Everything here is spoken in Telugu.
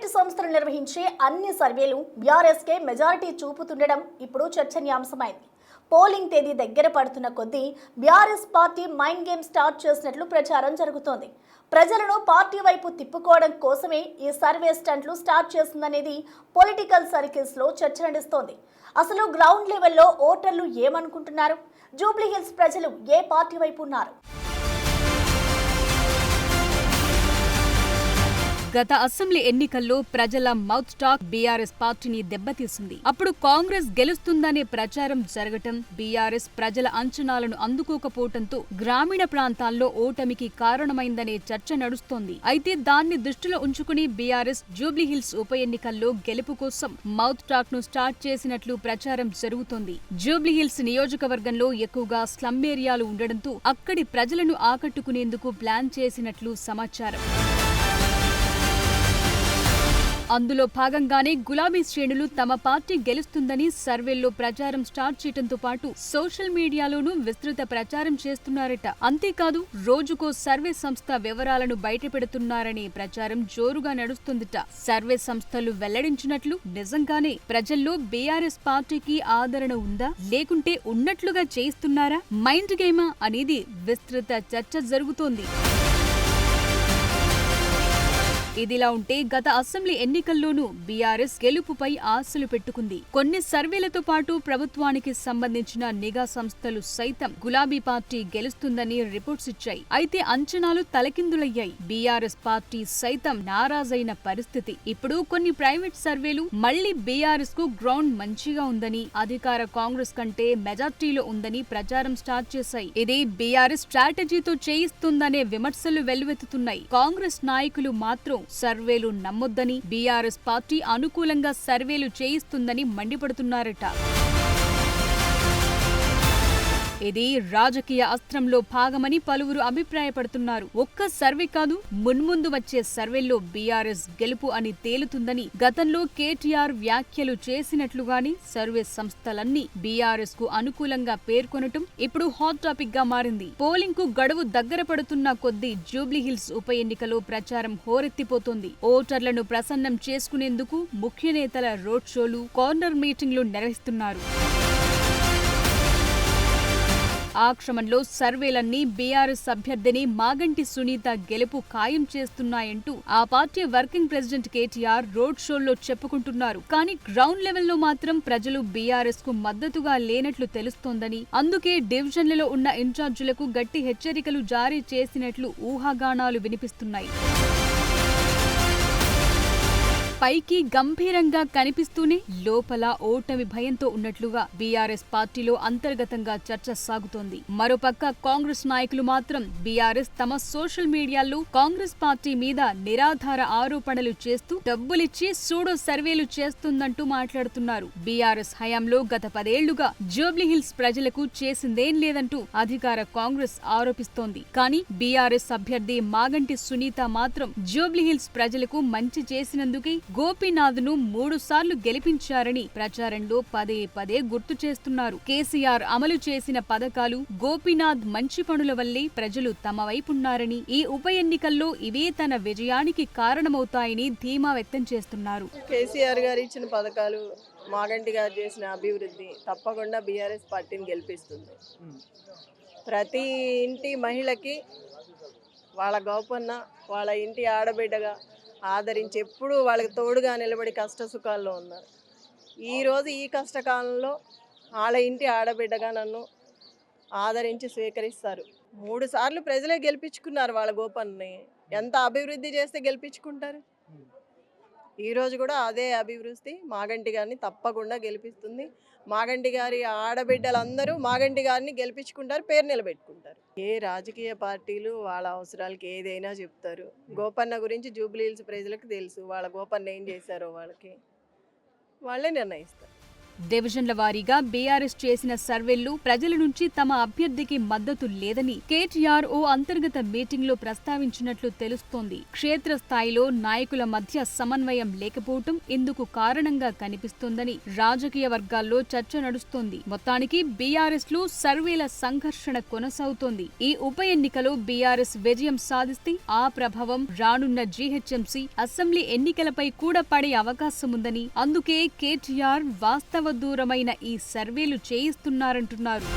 ప్రైవేటు సంస్థలు నిర్వహించే అన్ని సర్వేలు బీఆర్ఎస్కే మెజారిటీ చూపుతుండడం ఇప్పుడు చర్చనీయాంశమైంది. పోలింగ్ తేదీ దగ్గర పడుతున్న కొద్దీ BRS party mind game start చేసినట్లు ప్రచారం జరుగుతోంది. ప్రజలను పార్టీ వైపు తిప్పుకోవడం కోసమే ఈ సర్వే స్టంట్లు స్టార్ట్ చేసిందనేది పొలిటికల్ సర్కిల్స్ లో చర్చ నడుస్తోంది. అసలు గ్రౌండ్ లెవెల్లో ఓటర్లు ఏమనుకుంటున్నారు? జూబ్లీహిల్స్ ప్రజలు ఏ పార్టీ వైపు ఉన్నారు? గత అసెంబ్లీ ఎన్నికల్లో ప్రజల మౌత్ టాక్ బీఆర్ఎస్ పార్టీని దెబ్బతీసింది. అప్పుడు కాంగ్రెస్ గెలుస్తుందనే ప్రచారం జరగటం, బీఆర్ఎస్ ప్రజల అంచనాలను అందుకోకపోవడంతో గ్రామీణ ప్రాంతాల్లో ఓటమికి కారణమైందనే చర్చ నడుస్తోంది. అయితే దాన్ని దృష్టిలో ఉంచుకుని బీఆర్ఎస్ జూబ్లీహిల్స్ ఉప ఎన్నికల్లో గెలుపు కోసం మౌత్ టాక్ ను స్టార్ట్ చేసినట్లు ప్రచారం జరుగుతోంది. జూబ్లీహిల్స్ నియోజకవర్గంలో ఎక్కువగా స్లమ్ ఏరియాలు ఉండడంతో అక్కడి ప్రజలను ఆకట్టుకునేందుకు ప్లాన్ చేసినట్లు సమాచారం. అందులో భాగంగానే గులాబీ శ్రేణులు తమ పార్టీ గెలుస్తుందని సర్వేల్లో ప్రచారం స్టార్ట్ చేయడంతో పాటు సోషల్ మీడియాలోనూ విస్తృత ప్రచారం చేస్తున్నారట. అంతేకాదు రోజుకో సర్వే సంస్థ వివరాలను బయటపెడుతున్నారనే ప్రచారం జోరుగా నడుస్తుందట. సర్వే సంస్థలు వెల్లడించినట్లు నిజంగానే ప్రజల్లో బీఆర్ఎస్ పార్టీకి ఆదరణ ఉందా, లేకుంటే ఉన్నట్లుగా చేయిస్తున్నారా, మైండ్ గేమా అనేది విస్తృత చర్చ జరుగుతోంది. ఇదిలా ఉంటే గత అసెంబ్లీ ఎన్నికల్లోనూ బీఆర్ఎస్ గెలుపుపై ఆశలు పెట్టుకుంది. కొన్ని సర్వేలతో పాటు ప్రభుత్వానికి సంబంధించిన నిఘా సంస్థలు సైతం గులాబీ పార్టీ గెలుస్తుందని రిపోర్ట్స్ ఇచ్చాయి. అయితే అంచనాలు తలకిందులయ్యాయి. బీఆర్ఎస్ పార్టీ సైతం నారాజైన పరిస్థితి. ఇప్పుడు కొన్ని ప్రైవేట్ సర్వేలు మళ్లీ బీఆర్ఎస్ కు గ్రౌండ్ మంచిగా ఉందని, అధికార కాంగ్రెస్ కంటే మెజార్టీలో ఉందని ప్రచారం స్టార్ట్ చేశాయి. ఇది బీఆర్ఎస్ స్ట్రాటజీతో చేయిస్తుందనే విమర్శలు వెల్లువెత్తుతున్నాయి. కాంగ్రెస్ నాయకులు మాత్రం సర్వేలు నమ్మొద్దని, బీఆర్ఎస్ పార్టీ అనుకూలంగా సర్వేలు చేయిస్తుందని మండిపడుతున్నారట. ఇది రాజకీయ అస్త్రంలో భాగమని పలువురు అభిప్రాయపడుతున్నారు. ఒక్క సర్వే కాదు, మున్ముందు వచ్చే సర్వేల్లో బీఆర్ఎస్ గెలుపు అని తేలుతుందని గతంలో కేటీఆర్ వ్యాఖ్యలు చేసినట్లుగాని సర్వే సంస్థలన్నీ బీఆర్ఎస్ కు అనుకూలంగా పేర్కొనటం ఇప్పుడు హాట్ టాపిక్ గా మారింది. పోలింగ్ కు గడువు దగ్గర పడుతున్న కొద్దీ జూబ్లీహిల్స్ ఉప ఎన్నికలో ప్రచారం హోరెత్తిపోతోంది. ఓటర్లను ప్రసన్నం చేసుకునేందుకు ముఖ్య నేతల రోడ్ షోలు, కార్నర్ మీటింగ్లు నిర్వహిస్తున్నారు. ఆ క్రమంలో సర్వేలన్నీ బీఆర్ఎస్ అభ్యర్థిని మాగంటి సునీత గెలుపు ఖాయం చేస్తున్నాయంటూ ఆ party working president KTR road షోల్లో చెప్పుకుంటున్నారు. కానీ గ్రౌండ్ లెవెల్లో మాత్రం ప్రజలు బీఆర్ఎస్ కు మద్దతుగా లేనట్లు తెలుస్తోందని, అందుకే డివిజన్లలో ఉన్న ఇన్ఛార్జీలకు గట్టి హెచ్చరికలు జారీ చేసినట్లు ఊహాగానాలు వినిపిస్తున్నాయి. పైకి గంభీరంగా కనిపిస్తూనే లోపల ఓటమి భయంతో ఉన్నట్లుగా బీఆర్ఎస్ పార్టీలో అంతర్గతంగా చర్చ సాగుతోంది. మరోపక్క కాంగ్రెస్ నాయకులు మాత్రం బీఆర్ఎస్ తమ సోషల్ మీడియాలో కాంగ్రెస్ పార్టీ మీద నిరాధార ఆరోపణలు చేస్తూ డబ్బులిచ్చి సూడో సర్వేలు చేస్తుందంటూ మాట్లాడుతున్నారు. బీఆర్ఎస్ హయాంలో గత 10 ఏళ్లుగా జూబ్లీహిల్స్ ప్రజలకు చేసిందేం లేదంటూ అధికార కాంగ్రెస్ ఆరోపిస్తోంది. కానీ బీఆర్ఎస్ అభ్యర్థి మాగంటి సునీత మాత్రం జూబ్లీహిల్స్ ప్రజలకు మంచి చేసినందుకే గోపీనాథ్ ను 3 సార్లు గెలిపించారని ప్రచారంలో పదే పదే గుర్తు చేస్తున్నారు. కేసీఆర్ అమలు చేసిన పథకాలు, గోపీనాథ్ మంచి పనుల వల్లే ప్రజలు తమ వైపున్నారని, ఈ ఉప ఎన్నికల్లో ఇవే తన విజయానికి కారణమవుతాయని ధీమా వ్యక్తం చేస్తున్నారు. కేసీఆర్ గారు ఇచ్చిన పథకాలు, మాగంటి గారు చేసిన అభివృద్ధి తప్పకుండా బీఆర్ఎస్ పార్టీని గెలిపిస్తుంది. ప్రతి ఇంటి మహిళకి వాళ్ళ గోపన్న, వాళ్ళ ఇంటి ఆడబిడ్డగా ఆదరించి ఎప్పుడూ వాళ్ళకి తోడుగా నిలబడి కష్ట సుఖాల్లో ఉన్నారు. ఈరోజు ఈ కష్టకాలంలో వాళ్ళ ఇంటి ఆడబిడ్డగా నన్ను ఆదరించి స్వీకరిస్తారు. 3 సార్లు ప్రజలే గెలిపించుకున్నారు వాళ్ళ గోపన్ని. ఎంత అభివృద్ధి చేస్తే గెలిపించుకుంటారు? ఈరోజు కూడా అదే అభివృద్ధి మాగంటి గారిని తప్పకుండా గెలిపిస్తుంది. మాగంటి గారి ఆడబిడ్డలందరూ మాగంటి గారిని గెలిపించుకుంటారు, పేరు నిలబెట్టుకుంటారు. ఏ రాజకీయ పార్టీలు వాళ్ళ అవసరాలకి ఏదైనా చెప్తారు. గోపన్న గురించి జూబ్లీహిల్స్ ప్రజలకు తెలుసు. వాళ్ళ గోపన్న ఏం చేశారో వాళ్ళే నిర్ణయిస్తారు. డివిజన్ల వారీగా బీఆర్ఎస్ చేసిన సర్వేల్లో ప్రజల నుంచి తమ అభ్యర్థికి మద్దతు లేదని కేటీఆర్ ఓ అంతర్గత మీటింగ్ లో ప్రస్తావించినట్లు తెలుస్తోంది. క్షేత్రస్థాయిలో నాయకుల మధ్య సమన్వయం లేకపోవటం ఇందుకు కారణంగా కనిపిస్తోందని రాజకీయ వర్గాల్లో చర్చ నడుస్తోంది. మొత్తానికి బీఆర్ఎస్ లో సర్వేల సంఘర్షణ కొనసాగుతోంది. ఈ ఉప ఎన్నికలో బీఆర్ఎస్ విజయం సాధిస్తే ఆ ప్రభావం రానున్న జీహెచ్ఎంసీ, అసెంబ్లీ ఎన్నికలపై కూడా పడే అవకాశముందని, అందుకే కేటీఆర్ వాస్తవ దూరమైన ఈ సర్వేలు చేయిస్తున్నారంటున్నారు.